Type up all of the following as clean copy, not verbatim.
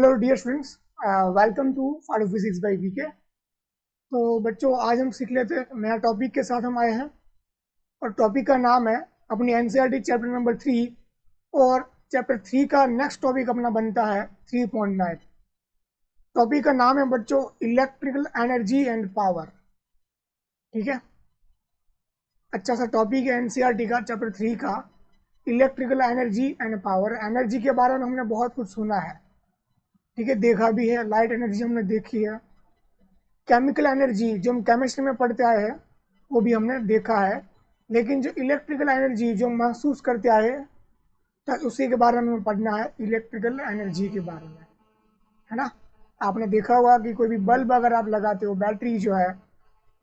Hello dear students, welcome to five physics by VK. तो बच्चों, आज हम सीख लेते हैं, नया टॉपिक के साथ हम आए हैं और टॉपिक का नाम है अपनी एनसीईआरटी चैप्टर नंबर 3। और चैप्टर 3 का नेक्स्ट टॉपिक अपना बनता है 3.9। टॉपिक का नाम है बच्चों इलेक्ट्रिकल एनर्जी एंड पावर। ठीक है, अच्छा सा टॉपिक है एनसीईआरटी का चैप्टर 3 का electrical energy and power. Energy के बारे में हमने बहुत कुछ सुना है, ठीक है, देखा भी है। लाइट एनर्जी हमने देखी है, केमिकल एनर्जी जो हम केमिस्ट्री में पढ़ते आए हैं वो भी हमने देखा है। लेकिन जो इलेक्ट्रिकल एनर्जी जो महसूस करते आए हैं, तो उसी के बारे में पढ़ना है, इलेक्ट्रिकल एनर्जी के बारे में, है ना। आपने देखा होगा कि कोई भी बल्ब अगर आप लगाते हो, बैटरी जो है,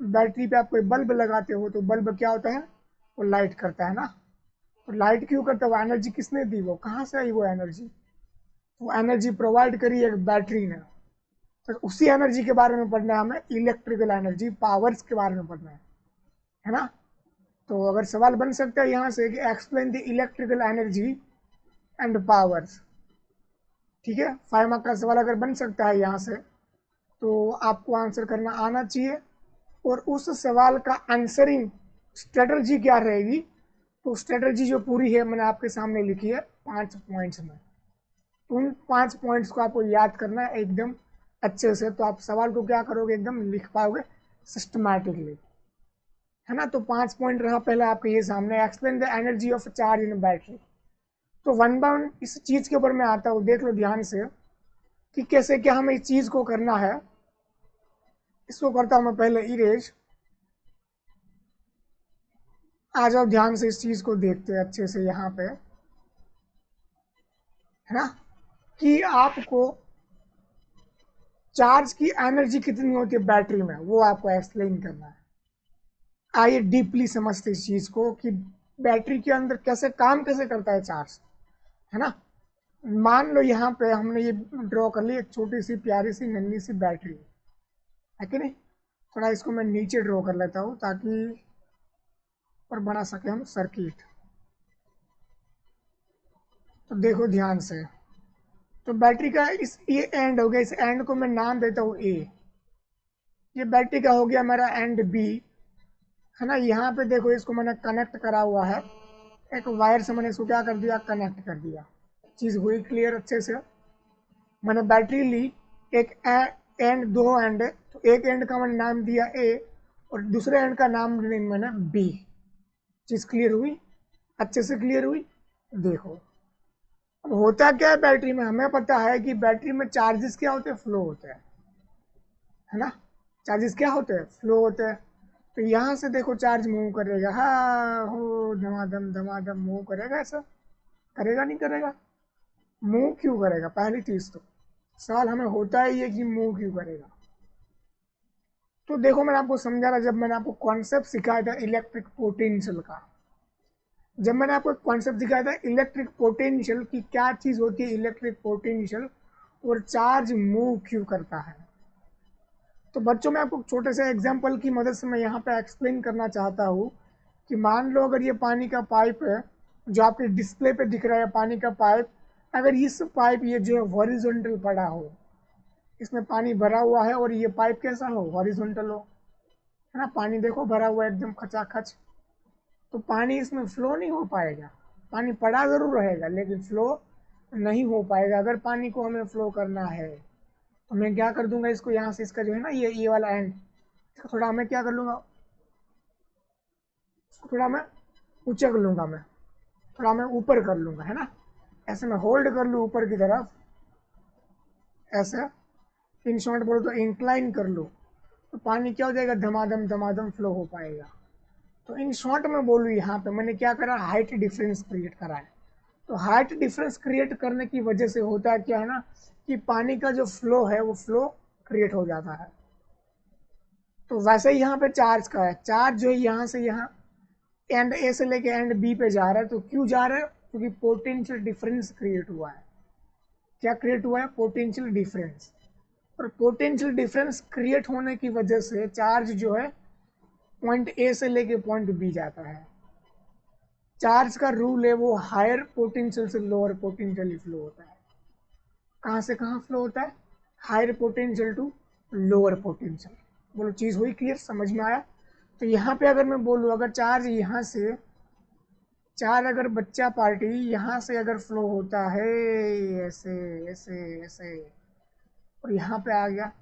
बैटरी पे आप कोई बल्ब लगाते हो तो बल्ब क्या होता है, वो लाइट करता है ना। तो लाइट क्यों करता है, वो एनर्जी किसने दी, वो कहाँ से आई वो एनर्जी, वो एनर्जी प्रोवाइड करी एक बैटरी ने। तो उसी एनर्जी के बारे में पढ़ना है हमें, इलेक्ट्रिकल एनर्जी पावर्स के बारे में पढ़ना है ना। तो अगर सवाल बन सकता है यहाँ से कि explain the electrical energy and powers, ठीक है, 5 मार्क का सवाल अगर बन सकता है यहाँ से तो आपको आंसर करना आना चाहिए। और उस सवाल का आंसरिंग स्ट्रेटजी क्या रहेगी, तो स्ट्रेटजी जो पूरी है मैंने आपके सामने लिखी है 5 पॉइंट्स में। उन 5 पॉइंट्स को आपको याद करना है एकदम अच्छे से, तो आप सवाल को क्या करोगे, एकदम लिख पाओगे सिस्टमैटिकली, है ना। तो 5 पॉइंट रहा पहले आपके ये सामने, explain the energy of charge in battery. तो वन बाय वन इस चीज के ऊपर मैं आता हूँ, देख लो ध्यान से कि कैसे क्या हमें इस चीज को करना है। इसको करता हूँ मैं पहले इरेज। आ जाओ ध्यान से इस चीज को देखते हैं अच्छे से यहाँ पे, है ना, कि आपको चार्ज की एनर्जी कितनी होती है बैटरी में, वो आपको एक्सप्लेन करना है। आइए डीपली समझते इस चीज को कि बैटरी के अंदर कैसे काम कैसे करता है चार्ज, है ना। मान लो यहाँ पे हमने ये ड्रॉ कर ली एक छोटी सी प्यारी सी नन्ही सी बैटरी, है कि नहीं। थोड़ा इसको मैं नीचे ड्रॉ कर लेता हूँ ताकि और बना सके हम सर्किट। तो देखो ध्यान से, तो बैटरी का इस ये एंड हो गया, इस एंड को मैं नाम देता हूँ ए। ये बैटरी का हो गया मेरा एंड बी, है ना। यहाँ पे देखो इसको मैंने कनेक्ट करा हुआ है, एक वायर से मैंने इसको क्या कर दिया, कनेक्ट कर दिया। चीज हुई क्लियर अच्छे से। मैंने बैटरी ली, एक एंड, दो एंड है, तो एक एंड का मैंने नाम दिया ए और दूसरे एंड का नाम दिया मैंने बी। चीज क्लियर हुई, अच्छे से क्लियर हुई। देखो अब होता क्या है बैटरी में, हमें पता है कि बैटरी में चार्जेस क्या होते हैं, फ्लो होते हैं, है ना। चार्जेस क्या होते हैं, फ्लो होते हैं। तो यहाँ से देखो चार्ज मूव करेगा, हाँ हो धमाधम मूव करेगा, ऐसा करेगा नहीं करेगा, मूव क्यों करेगा, पहली चीज तो सवाल हमें होता है ये कि मूव क्यों करेगा। तो देखो मैंने आपको समझा रहा, जब मैंने आपको कॉन्सेप्ट सिखाया था इलेक्ट्रिक पोटेंशियल का, जब मैंने आपको कॉन्सेप्ट दिखाया था इलेक्ट्रिक पोटेंशियल की, क्या चीज होती है इलेक्ट्रिक पोटेंशियल और चार्ज मूव क्यों करता है। तो बच्चों मैं आपको छोटे से एग्जांपल की मदद से मैं यहाँ पे एक्सप्लेन करना चाहता हूँ कि मान लो अगर ये पानी का पाइप है जो आपके डिस्प्ले पे दिख रहा है, पानी का पाइप, अगर इस पाइप ये जो है हॉरिजॉन्टल पड़ा हो, इसमें पानी भरा हुआ है और ये पाइप कैसा हो, हॉरिजॉन्टल हो, है ना। पानी देखो भरा हुआ है एकदम खचाखच, तो पानी इसमें फ्लो नहीं हो पाएगा। पानी पड़ा जरूर रहेगा लेकिन फ्लो नहीं हो पाएगा। अगर पानी को हमें फ्लो करना है तो मैं क्या कर दूंगा, इसको यहाँ से, इसका जो है ना ये वाला एंड, इसको थोड़ा मैं क्या कर लूंगा, इसको थोड़ा मैं ऊंचा कर लूंगा, मैं थोड़ा मैं ऊपर कर लूंगा, है ना। ऐसे मैं होल्ड कर लूँ ऊपर की तरफ, ऐसे इन शॉर्ट बोलो तो इंक्लाइन कर लो, तो पानी क्या हो जाएगा, धमाधम फ्लो हो पाएगा। तो इन शॉर्ट में बोलूँ यहाँ पे मैंने क्या करा, हाइट डिफरेंस क्रिएट करा है। तो हाइट डिफरेंस क्रिएट करने की वजह से होता है क्या है ना, कि पानी का जो फ्लो है वो फ्लो क्रिएट हो जाता है। तो वैसे ही यहाँ पे चार्ज का है, चार्ज जो है यहाँ से यहाँ एंड ए से लेके एंड बी पे जा रहा है। तो क्यों जा रहा है, क्योंकि पोटेंशियल डिफरेंस क्रिएट हुआ है। क्या क्रिएट हुआ है, पोटेंशियल डिफरेंस। और पोटेंशियल डिफरेंस क्रिएट होने की वजह से चार्ज जो है पॉइंट ए से लेके पॉइंट बी जाता है। चार्ज का रूल है वो हायर पोटेंशियल से लोअर पोटेंशियल फ्लो होता है। कहाँ से कहाँ फ्लो होता है, higher potential to lower potential. बोलो चीज़ हुई क्लियर, समझ में आया। तो यहाँ पे अगर मैं बोलूँ, अगर चार्ज यहाँ से, चार्ज अगर बच्चा पार्टी यहाँ से अगर फ्लो होता है ऐसे ऐसे ऐसे और यहाँ पे आ गया,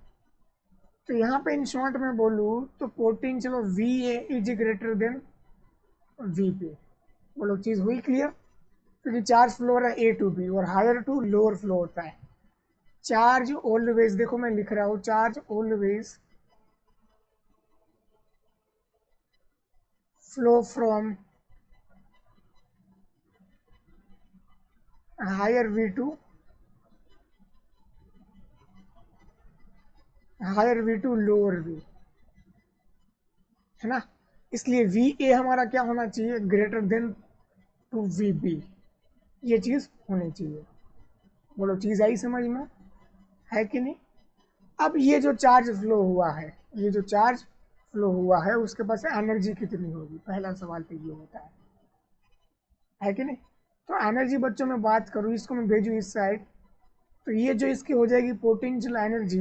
तो यहाँ पे इन शॉर्ट में बोलूँ तो potential of V A is greater than V P. बोलो चीज़ हुई क्लियर, क्योंकि चार्ज फ्लो हो रहा है ए टू बी और हायर टू लोअर फ्लो होता है। चार्ज ऑलवेज, देखो मैं लिख रहा हूँ, charge always flow from higher V to lower V, है ना। इसलिए वी ए हमारा क्या होना चाहिए, greater than to V B, ये चीज़ होनी चाहिए। बोलो चीज़ आई समझ में, है कि नहीं। अब ये जो चार्ज फ्लो हुआ है, ये जो चार्ज फ्लो हुआ है उसके पास एनर्जी कितनी होगी, पहला सवाल तो ये होता है कि नहीं। तो एनर्जी बच्चों में बात करूँ, इसको मैं भेजूँ इस साइड, तो ये जो इसकी हो जाएगी पोटेंशियल एनर्जी।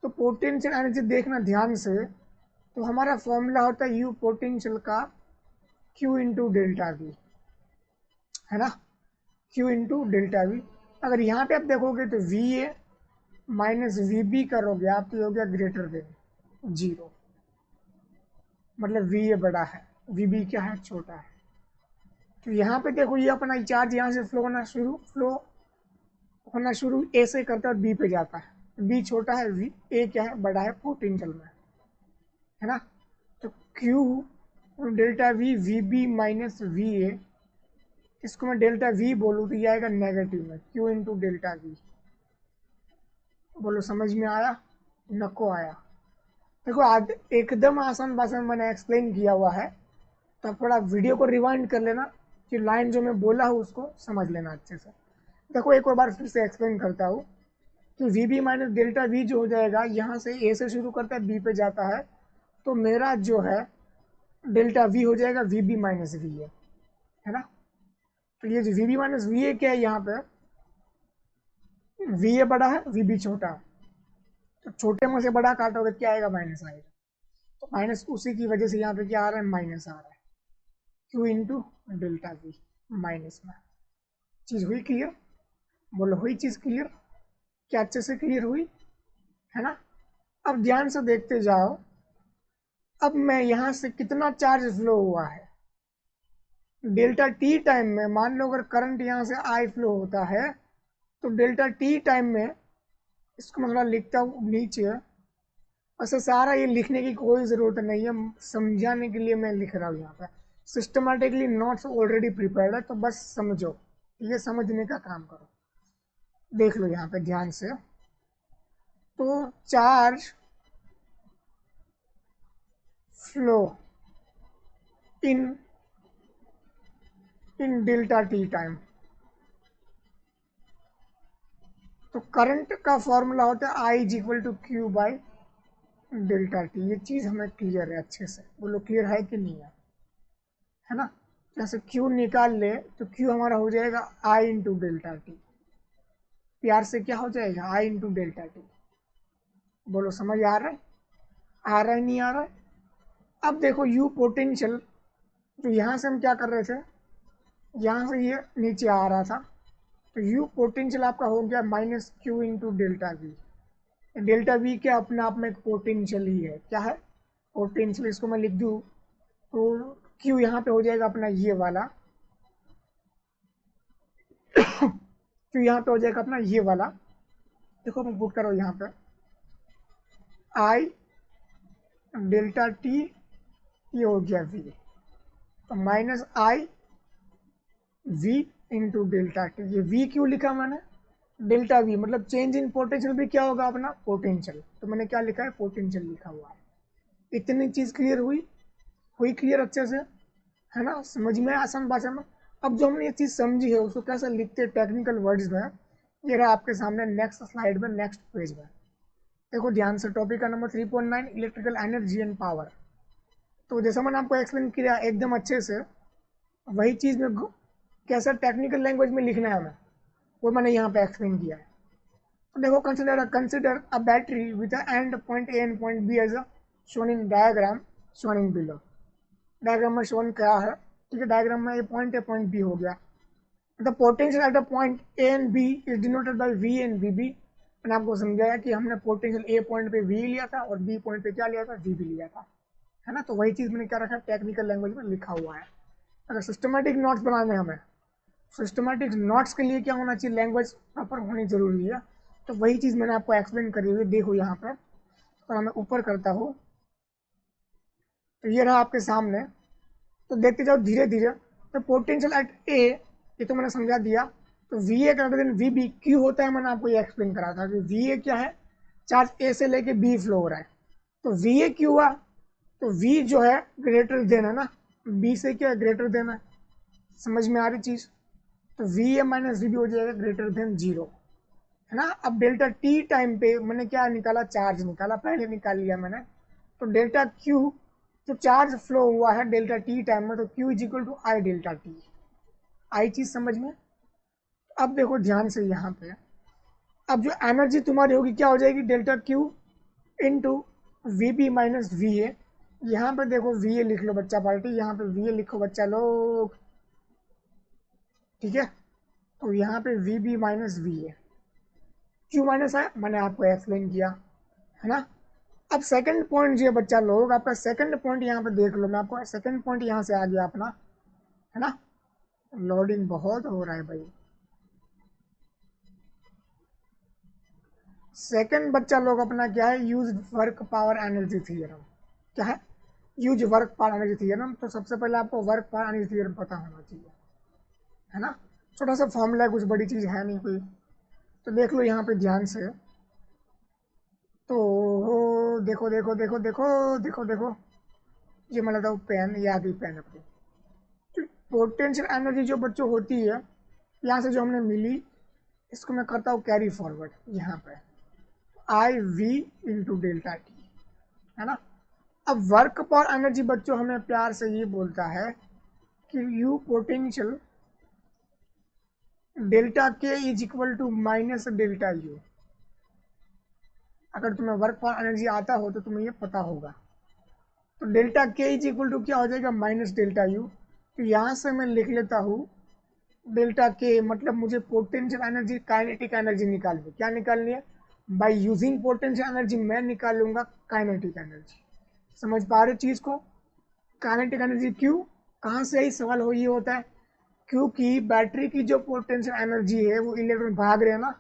तो पोटेंशियल एनर्जी देखना ध्यान से, तो हमारा फॉर्मूला होता है यू पोटेंशियल का Q इंटू डेल्टा वी, है ना, Q इंटू डेल्टा वी। अगर यहाँ पे आप देखोगे तो V A minus V B करोगे आप, तो हो गया ग्रेटर देन जीरो, मतलब वी ए बड़ा है, वी बी क्या है, छोटा है। तो यहाँ पे देखो ये अपना चार्ज यहाँ से फ्लो होना शुरू ए से करता है, बी पे जाता है, बी छोटा है, वी ए क्या है, बड़ा है पोटेंशियल में, है ना। तो Q delta V, V B minus V A, इसको मैं डेल्टा वी बोलूँ तो ये आएगा नेगेटिव में, क्यू इंटू डेल्टा वी। बोलो समझ में आया, नको आया। देखो आज एकदम आसान भाषा में मैंने एक्सप्लेन किया हुआ है, तो आप थोड़ा वीडियो को रिवाइंड कर लेना कि लाइन जो मैं बोला हूँ उसको समझ लेना अच्छे से। देखो एक और बार फिर से एक्सप्लेन करता हूँ कि V B minus delta V जो हो जाएगा, यहाँ से ए से शुरू करता है बी पे जाता है, तो मेरा जो है डेल्टा वी हो जाएगा V B minus V A, है ना। तो ये जो V B minus V A क्या है, यहाँ पे वी ए बड़ा है, वी बी छोटा है, तो छोटे में से बड़ा काटोगे क्या आएगा, माइनस आएगा। तो माइनस उसी की वजह से यहाँ पे क्या आ रहा है, माइनस आ रहा है, Q into delta we minus में। चीज़ हुई क्लियर, बोलो हुई चीज़ क्लियर, क्या अच्छे से क्लियर हुई, है ना। अब ध्यान से देखते जाओ, अब मैं यहाँ से कितना चार्ज फ्लो हुआ है, डेल्टा टी टाइम में, मान लो अगर करंट यहाँ से आई फ्लो होता है, तो डेल्टा टी टाइम में, इसको मैं थोड़ा लिखता हूँ नीचे, वैसे सारा ये लिखने की कोई ज़रूरत नहीं है, समझाने के लिए मैं लिख रहा हूँ यहाँ पे, सिस्टमेटिकली नोट्स ऑलरेडी प्रिपेयर्ड है, तो बस समझो, ये समझने का काम करो। देख लो यहाँ पे ध्यान से, तो charge flow in delta T time, तो करंट का फॉर्मूला होता है I is equal to Q by delta T. ये चीज़ हमें क्लियर है अच्छे से, बोलो क्लियर है कि नहीं है ना। जैसे क्यू निकाल ले तो क्यू हमारा हो जाएगा आई इंटू डेल्टा टी, प्यार से क्या हो जाएगा, आई इंटू डेल्टा टी। बोलो समझ आ रहा है, आ रहा है नहीं आ रहा है। अब देखो यू पोटेंशियल, तो यहाँ से हम क्या कर रहे थे, यहाँ से ये नीचे आ रहा था, तो यू पोटेंशियल आपका हो गया minus Q into delta we. Delta we क्या अपने आप में एक पोटेंशियल ही है, क्या है, पोटेंशियल। इसको मैं लिख दूँ तो क्यू यहाँ पे हो जाएगा अपना ये वाला, क्यू यहाँ पे हो जाएगा अपना ये वाला, देखो मैं पुट करो यहाँ पे आई डेल्टा टी, ये हो गया वी, तो minus I V into delta T. ये वी क्यों लिखा मैंने, डेल्टा वी मतलब चेंज इन पोटेंशियल भी क्या होगा अपना, पोटेंशियल, तो मैंने क्या लिखा है, पोटेंशियल लिखा हुआ है। इतनी चीज़ क्लियर हुई, हुई क्लियर अच्छे से, है ना, समझ में आसान भाषा में। अब जो हमने ये चीज़ समझी है उसको कैसे लिखते हैं टेक्निकल वर्ड्स में, ये रहा आपके सामने नेक्स्ट स्लाइड में, नेक्स्ट पेज में। देखो ध्यान से, टॉपिक का number 3.9 electrical energy and power. तो जैसा मैंने आपको एक्सप्लेन किया एकदम अच्छे से, वही चीज़ में कैसा टेक्निकल लैंग्वेज में लिखना है हमें, वो मैंने यहाँ पे एक्सप्लेन किया है। तो देखो consider a battery with end point A and point B as shown in diagram shown in below. Diagram में शोन क्या है, ठीक है, डायग्राम में ये पॉइंट ए पॉइंट बी हो गया। The potential at the point A and B is denoted by V and V B. मैंने आपको समझाया कि हमने पोटेंशियल ए पॉइंट पे वी लिया था और बी पॉइंट पे क्या लिया था, वी बी लिया था, है ना। तो वही चीज़ मैंने क्या रखा, टेक्निकल लैंग्वेज में लिखा हुआ है। अगर सिस्टमेटिक नोट्स बनाने हमें, सिस्टमेटिक नोट्स के लिए क्या होना चाहिए, लैंग्वेज प्रॉपर होनी जरूरी है। तो वही चीज़ मैंने आपको एक्सप्लेन करी हुई, देखो यहाँ पर। और मैं ऊपर करता हूँ तो ये रहा आपके सामने। तो देखते जाओ धीरे धीरे। तो पोटेंशियल एट ए, ये तो मैंने समझा दिया। तो V A greater than V B Q होता है, मैंने आपको ये एक्सप्लेन करा था कि वी ए क्या है, चार्ज ए से लेके बी फ्लो हो रहा है। तो वी ए क्यू हुआ, तो वी जो है ग्रेटर देन है ना, बी से क्या ग्रेटर देन है, समझ में आ रही चीज़। तो V A minus V B हो जाएगा ग्रेटर देन जीरो, है ना। अब डेल्टा टी टाइम पे मैंने क्या निकाला, चार्ज निकाला, पहले निकाल लिया मैंने। तो डेल्टा क्यू जो चार्ज फ्लो हुआ है डेल्टा टी टाइम में, तो Q is equal to I delta T. आई चीज समझ में। अब देखो ध्यान से यहाँ पे, अब जो एनर्जी तुम्हारी होगी क्या हो जाएगी, delta Q into V B minus V A. यहाँ पे देखो वी ए लिख लो बच्चा पार्टी, यहाँ पे वी ए लिखो बच्चा लोग, ठीक है। तो यहाँ पे V B minus V A, Q minus है, मैंने आपको एक्सप्लेन किया, है ना। अब सेकंड पॉइंट जो है बच्चा लोग, आपका सेकंड पॉइंट यहाँ पे देख लो, मैं आपको सेकंड पॉइंट यहाँ से आ गया अपना, है ना। लोडिंग बहुत हो रहा है भाई। सेकंड बच्चा लोग अपना क्या है, use work power energy theorem. क्या है, use work power energy theorem. तो सबसे पहले आपको वर्क पावर एनर्जी थ्योरम पता होना चाहिए, है ना। छोटा सा फॉर्मूला है, कुछ बड़ी चीज है नहीं कोई। तो देख लो यहाँ पे ध्यान से। तो देखो देखो देखो देखो देखो देखो, ये मैं लेता हूँ पेन, ये आ गई पेन अपनी। पोटेंशियल एनर्जी जो बच्चों होती है यहाँ से जो हमने मिली, इसको मैं करता हूँ कैरी फॉरवर्ड यहाँ पे, आई वी इंटू डेल्टा टी, है ना। अब वर्क पर एनर्जी बच्चों हमें प्यार से ये बोलता है कि U potential delta K is equal to minus delta U. अगर तुम्हें वर्क पर एनर्जी आता हो तो तुम्हें ये पता होगा। तो delta K is equal to क्या हो जाएगा, माइनस डेल्टा यू। तो यहाँ से मैं लिख लेता हूँ डेल्टा के, मतलब मुझे पोटेंशियल एनर्जी काइनेटिक एनर्जी निकालनी है। क्या निकालनी है, बाय यूजिंग पोटेंशियल एनर्जी मैं निकालूंगा काइनेटिक एनर्जी। समझ पा रहे चीज को। काइनेटिक एनर्जी क्यों, कहाँ से ही सवाल हो ये होता है, क्योंकि बैटरी की जो पोटेंशियल एनर्जी है वो इलेक्ट्रॉन भाग रहे हैं ना,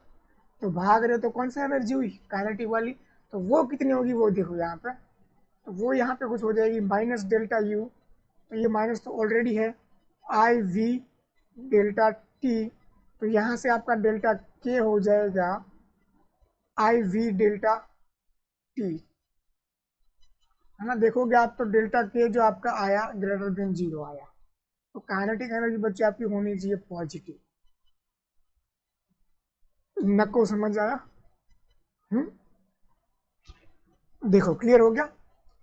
तो भाग रहे तो कौन सा एनर्जी हुई, काइनेटिक वाली। तो वो कितनी होगी वो देखो यहाँ पे। तो वो यहाँ पे कुछ हो जाएगी माइनस डेल्टा यू। तो ये माइनस तो ऑलरेडी है, आई वी डेल्टा टी। तो यहाँ से आपका डेल्टा के हो जाएगा आई वी डेल्टा टी, है ना। देखोगे आप तो डेल्टा के जो आपका आया ग्रेटर देन जीरो आया। तो काइनेटिक एनर्जी बच्चे आपकी होनी चाहिए पॉजिटिव। नको समझ आया। देखो क्लियर हो गया।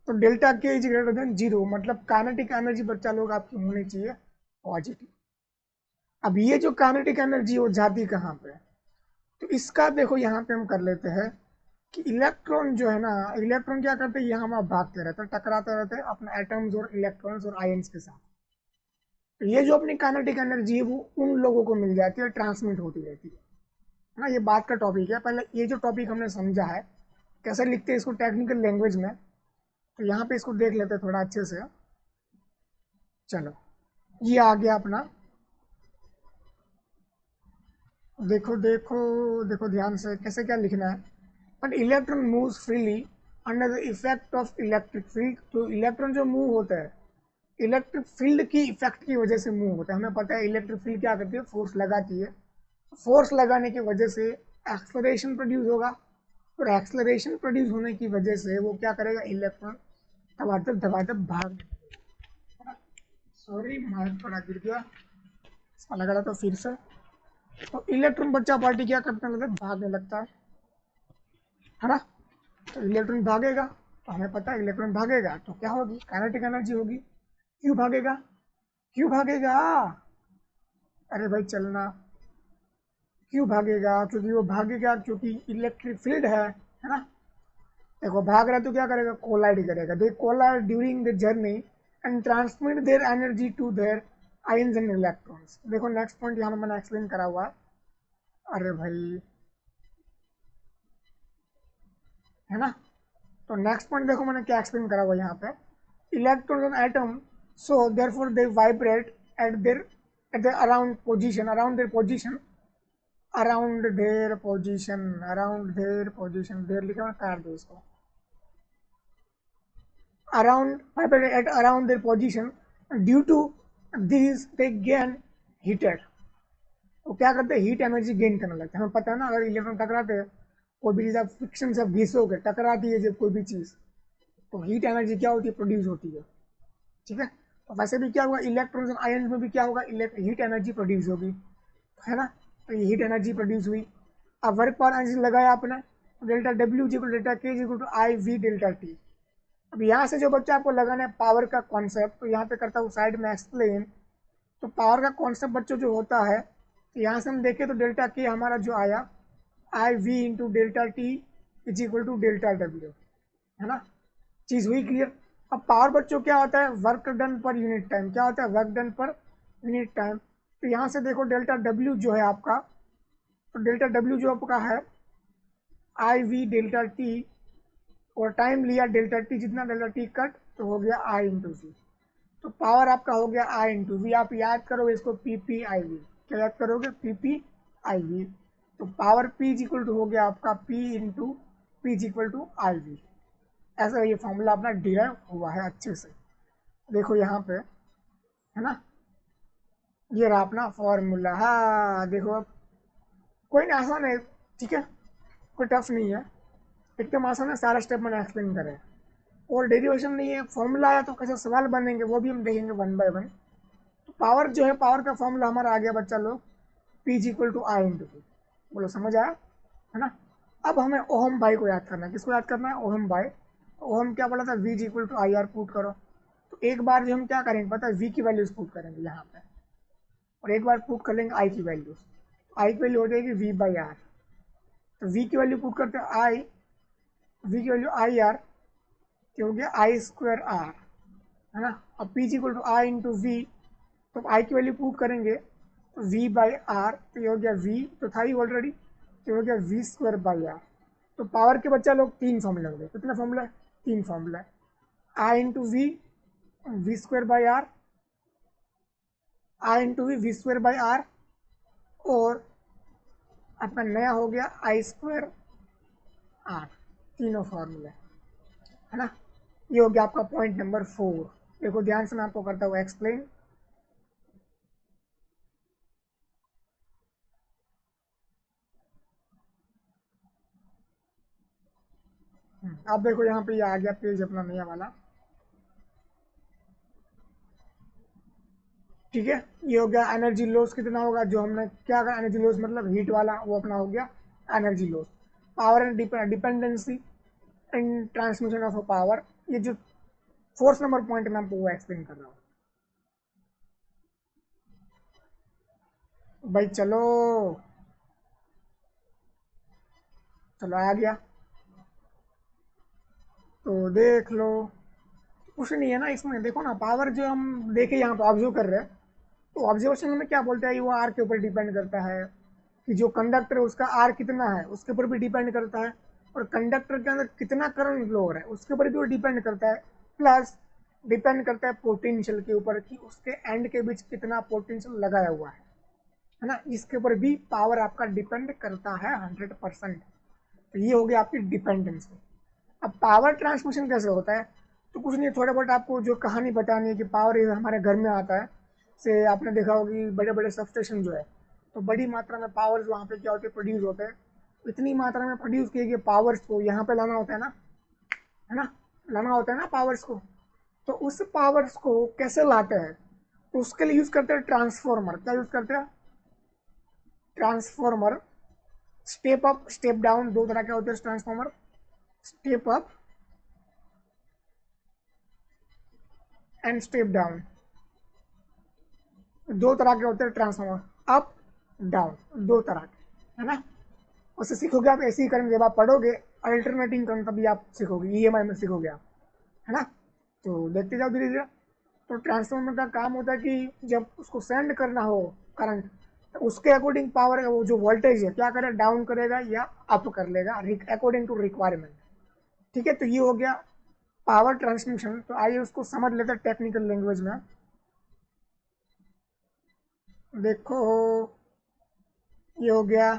तो delta K is greater than zero, मतलब काइनेटिक एनर्जी बच्चा लोग आपकी होनी चाहिए पॉजिटिव। अब ये जो काइनेटिक एनर्जी वो जाती कहाँ पे, तो इसका देखो यहाँ पे हम कर लेते हैं कि इलेक्ट्रॉन जो है ना, इलेक्ट्रॉन क्या करते हैं, यहाँ वहाँ भागते रहते हैं, टकराते रहते हैं अपने एटम्स और इलेक्ट्रॉन्स और आयंस के साथ। तो ये जो अपनी काइनेटिक एनर्जी है वो उन लोगों को मिल जाती है, ट्रांसमिट होती रहती है ना। ये बात का टॉपिक है। पहले ये जो टॉपिक हमने समझा है कैसे लिखते हैं इसको टेक्निकल लैंग्वेज में, तो यहाँ पे इसको देख लेते हैं थोड़ा अच्छे से। चलो ये आ गया अपना, देखो देखो देखो ध्यान से कैसे क्या लिखना है। But electron move freely under the effect of electric field. तो इलेक्ट्रॉन जो मूव होता है इलेक्ट्रिक फील्ड की इफेक्ट की वजह से मूव होता है। हमें पता है इलेक्ट्रिक फील्ड क्या करती है, फोर्स लगाती है। फोर्स लगाने की वजह से एक्सलरेशन प्रोड्यूस होगा, और एक्सलरेशन प्रोड्यूस होने की वजह से वो क्या करेगा, इलेक्ट्रॉन धबाधब भाग। सॉरी माइक थोड़ा गिर गया, इसका लगा रहा था फिर से। तो इलेक्ट्रॉन बच्चा पार्टी क्या करने लगता है, भागने लगता है ना। तो इलेक्ट्रॉन भागेगा, तो हमें पता है इलेक्ट्रॉन भागेगा तो क्या होगी, काइनेटिक एनर्जी होगी। क्यों भागेगा, क्यों भागेगा, अरे भाई चलना। क्यों भागेगा? क्योंकि वो भागेगा क्योंकि इलेक्ट्रिक फील्ड है ना। देखो भाग रहा है तो क्या करेगा? कोलाइड करेगा। They collide during the journey and transmit their energy to their ions and electrons. देखो नेक्स्ट पॉइंट यहाँ मैंने एक्सप्लेन करा हुआ है। अरे भाई, है ना। तो नेक्स्ट पॉइंट देखो मैंने क्या एक्सप्लेन करा हुआ यहाँ पे। Electron and atom, so therefore they vibrate at there around their position there लिखा है, काट दो इसको। around vibrate at around their position. Due to these they gain heated। वो क्या करते हैं? हीट एनर्जी गेन करने लगते हैं। हमें पता है ना, अगर इलेक्ट्रॉन टकराते हैं, कोई भी चीज़ आप फ्रिक्शन से घिसोगे, टकराती है जब कोई भी चीज़, तो हीट एनर्जी क्या होती है? प्रोड्यूस होती है। ठीक है। तो वैसे भी क्या होगा? इलेक्ट्रॉन्स और आयन में भी क्या होगा? हीट एनर्जी प्रोड्यूस होगी, है ना। तो ये हीट एनर्जी प्रोड्यूस हुई। अब वर्क पावर एनर्जी लगाया आपने, delta W equal delta K equal to I V delta T. अब यहाँ से जो बच्चा आपको लगाना है पावर का कॉन्सेप्ट, तो यहाँ पे करता हूँ साइड में एक्सप्लेन। तो पावर का कॉन्सेप्ट बच्चों जो होता है, तो यहाँ से हम देखें तो डेल्टा के हमारा जो आया I V into delta T is equal to delta W, है ना। चीज़ हुई क्लियर। अब पावर बच्चों क्या होता है? Work done per unit time. क्या होता है? Work done per unit time. तो यहाँ से देखो डेल्टा डब्ल्यू जो है आपका, तो डेल्टा डब्ल्यू जो आपका है आई वी डेल्टा टी, और टाइम लिया डेल्टा टी, जितना डेल्टा टी कट तो हो गया आई इंटू वी। तो पावर आपका हो गया आई इंटू वी। आप याद करोगे इसको पी पी आई वी। क्या याद करोगे? P P I V. तो power P is equal to हो गया आपका P into P is equal to I V. ऐसा ये फॉर्मूला अपना डिराइव हुआ है अच्छे से। देखो यहाँ पे, है ना, ये रहा अपना फॉर्मूला। हाँ देखो, अब कोई ना, आसान है, ठीक है, कोई टफ नहीं है, एकदम आसान है। सारा स्टेप मैंने एक्सप्लेन करे, और डेरिवेशन नहीं है। फॉर्मूला आया तो कैसे सवाल बनेंगे वो भी हम देखेंगे वन बाय वन। तो पावर जो है, पावर का फॉर्मूला हमारा आ गया बच्चा लोग, P is equal to I into V. बोलो समझ आया, है ना। अब हमें ओहम बाई को याद करना है। किसको याद करना है? Ohm by. तो ओहम क्या बोला था? V is equal to I R put करो। तो एक बार जो हम क्या करेंगे पता है? वी की वैल्यूज पुट करेंगे यहाँ पे, और एक बार पुट कर लेंगे आई की वैल्यूज। आई की वैल्यू हो जाएगी वी बाई आर। तो वी की वैल्यू पुट करते हैं आई, वी की वैल्यू आई आर, क्या हो गया? आई स्क्वायर आर, है ना। अब P equal to I into V, तो आई की वैल्यू पुट करेंगे तो वी बाई आर, तो ये हो गया वी तो था ही ऑलरेडी, तो हो गया वी स्क्वायर बाई आर। तो पावर के बच्चा लोग तीन फॉर्मूला हो गए। कितना फॉर्मूला है? तीन फॉर्मूला है। I into V, V square by R, I into V, V square by R, और आपका नया हो गया आई स्क्वायर आर। तीनों फॉर्मूला, है ना। ये हो गया आपका पॉइंट नंबर 4। देखो ध्यान से मैं आपको करता हुआ एक्सप्लेन। अब देखो यहाँ पे ये आ गया पेज अपना नया वाला, ठीक है। ये हो गया एनर्जी लॉस कितना होगा, जो हमने क्या कहा, एनर्जी लॉस मतलब हीट वाला, वो अपना हो गया energy loss. Power and dependency and transmission of power, ये जो फोर्थ नंबर पॉइंट मैं आपको वो एक्सप्लेन कर रहा हूँ भाई। चलो चलो आ गया, तो देख लो। कुछ नहीं है ना इसमें, देखो ना, पावर जो हम देखे यहाँ पे ऑब्जर्व कर रहे हैं, तो ऑब्जर्वेशन में क्या बोलते हैं, वो आर के ऊपर डिपेंड करता है कि जो कंडक्टर है उसका आर कितना है, उसके ऊपर भी डिपेंड करता है, और कंडक्टर के अंदर कितना करंट फ्लो हो रहा है उसके ऊपर भी वो डिपेंड करता है। प्लस डिपेंड करता है पोटेंशियल के ऊपर कि उसके एंड के बीच कितना पोटेंशियल लगाया हुआ है ना। इसके ऊपर भी पावर आपका डिपेंड करता है 100%। तो ये हो गया आपकी डिपेंडेंसी। अब पावर ट्रांसमिशन कैसे होता है, तो कुछ नहीं, थोड़ा बहुत आपको जो कहानी बतानी है कि पावर हमारे घर में आता है। से आपने देखा होगा कि बड़े बड़े सब स्टेशन जो है, तो बड़ी मात्रा में पावर्स वहाँ पे क्या होते हैं? प्रोड्यूस होते हैं। इतनी मात्रा में प्रोड्यूस किए गए पावर्स को यहाँ पे लाना होता है ना, लाना होता है ना पावर्स को। तो उस पावर्स को कैसे लाते हैं? तो उसके लिए यूज़ करते हैं ट्रांसफॉर्मर। क्या यूज़ करते हैं? Transformer. Step up step down, दो तरह के होते हैं transformer. Step up and step down, दो तरह के होते हैं ट्रांसफॉर्मर, अप डाउन, दो तरह के। है ना। उससे सीखोगे आप एसी करंट, जब आप पढ़ोगे अल्टरनेटिंग करंट तभी आप सीखोगे, ईएमआई में सीखोगे आप, है ना। तो देखते जाओ धीरे धीरे। तो ट्रांसफार्मर का काम होता है कि जब उसको सेंड करना हो करंट, तो उसके अकॉर्डिंग पावर, वो जो वोल्टेज है क्या करेगा, डाउन करेगा या अप कर लेगा अकॉर्डिंग टू रिक्वायरमेंट। ठीक है, तो ये हो गया पावर ट्रांसमिशन। तो आइए उसको समझ लेते हैं टेक्निकल लैंग्वेज में। देखो ये हो गया,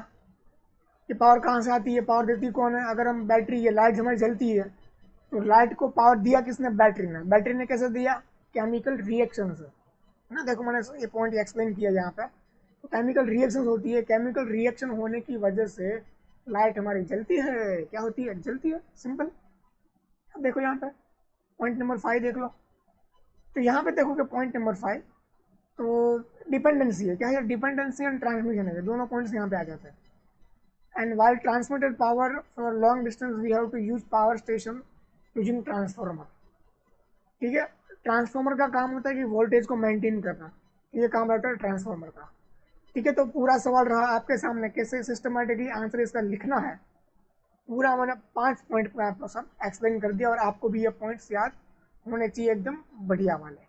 ये पावर कहाँ से आती है, पावर देती कौन है। अगर हम बैटरी, ये लाइट हमारी जलती है, तो लाइट को पावर दिया किसने, बैटरी ने। बैटरी ने कैसे दिया, केमिकल रिएक्शन से, है ना। देखो मैंने ये पॉइंट एक्सप्लेन किया यहाँ पे। तो केमिकल रिएक्शन होती है, केमिकल रिएक्शन होने की वजह से लाइट हमारी जलती है। क्या होती है, जलती है, सिंपल। अब देखो यहाँ पे पॉइंट नंबर 5 देख लो। तो यहाँ पे देखोगे पॉइंट नंबर 5, तो डिपेंडेंसी है, क्या है, डिपेंडेंसी एंड ट्रांसमिशन है, दोनों पॉइंट्स यहाँ पे आ जाते हैं। And while transmitted power for long distance we have to use power station using transformer। ठीक है, ट्रांसफार्मर का काम होता है कि वोल्टेज को मेंटेन करना, ये काम रहता है ट्रांसफार्मर का। ठीक है, तो पूरा सवाल रहा आपके सामने, कैसे सिस्टमेटिकली आंसर इसका लिखना है। पूरा मैंने 5 पॉइंट पे आपको सब एक्सप्लेन कर दिया, और आपको भी ये पॉइंट्स याद होने चाहिए एकदम बढ़िया वाले।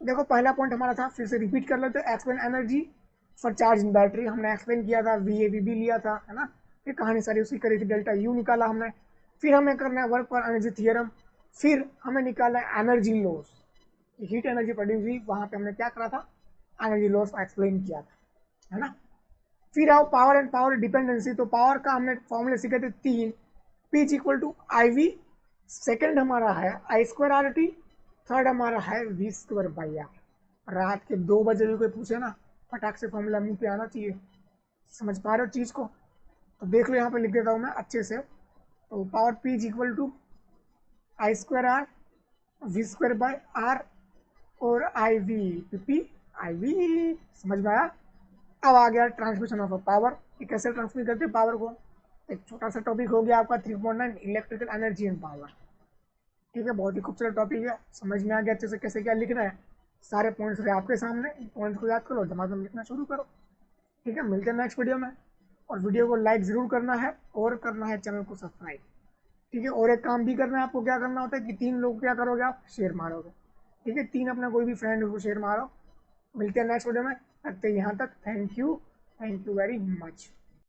देखो पहला पॉइंट हमारा था, फिर से रिपीट कर लेते हैं, explain energy for charge in battery. हमने एक्सप्लेन किया था, वी ए वी बी लिया था, है ना। फिर कहानी सारी उसकी करी थी, डेल्टा यू निकाला हमने। फिर हमें करना है वर्क पर एनर्जी थियरम। फिर हमें निकालना है energy loss, heat energy produce हुई, वहां पे हमने क्या करा था, एनर्जी लॉस एक्सप्लेन किया था, है ना। फिर आओ पावर एंड पावर डिपेंडेंसी। तो पावर का हमने फॉर्मूले सीखे थे 3, P is equal to I V, second हमारा है I square R T, third हमारा है वी स्क्वायर बाई आर। रात के 2 बजे भी कोई पूछे ना, फटाक से फॉर्मूला मुंह पे आना चाहिए। समझ पा रहे हो चीज़ को, तो देख लो यहाँ पे लिख देता हूँ मैं अच्छे से। तो power P is equal to I square R V square by R, और I V P, I V, समझ में आया। अब आ गया ट्रांसमिशन ऑफ पावर, कि कैसे ट्रांसमिट करते हैं पावर को। एक छोटा सा टॉपिक हो गया आपका 3.9 इलेक्ट्रिकल एनर्जी एंड पावर। ठीक है, बहुत ही खूबसूरत टॉपिक है, समझ में आ गया अच्छे से कैसे क्या लिखना है। सारे पॉइंट्स रहे आपके सामने, पॉइंट्स को याद करो, दिमाग में लिखना शुरू करो। ठीक है, मिलते हैं नेक्स्ट वीडियो में। और वीडियो को लाइक ज़रूर करना है, और करना है चैनल को सब्सक्राइब। ठीक है, और एक काम भी करना है आपको, क्या करना होता है कि 3 लोग क्या करोगे, आप शेयर मारोगे। ठीक है, 3 अपना कोई भी फ्रेंड को शेयर मारो। मिलते हैं नेक्स्ट वीडियो में, रखते हैं यहाँ तक। Thank you very much.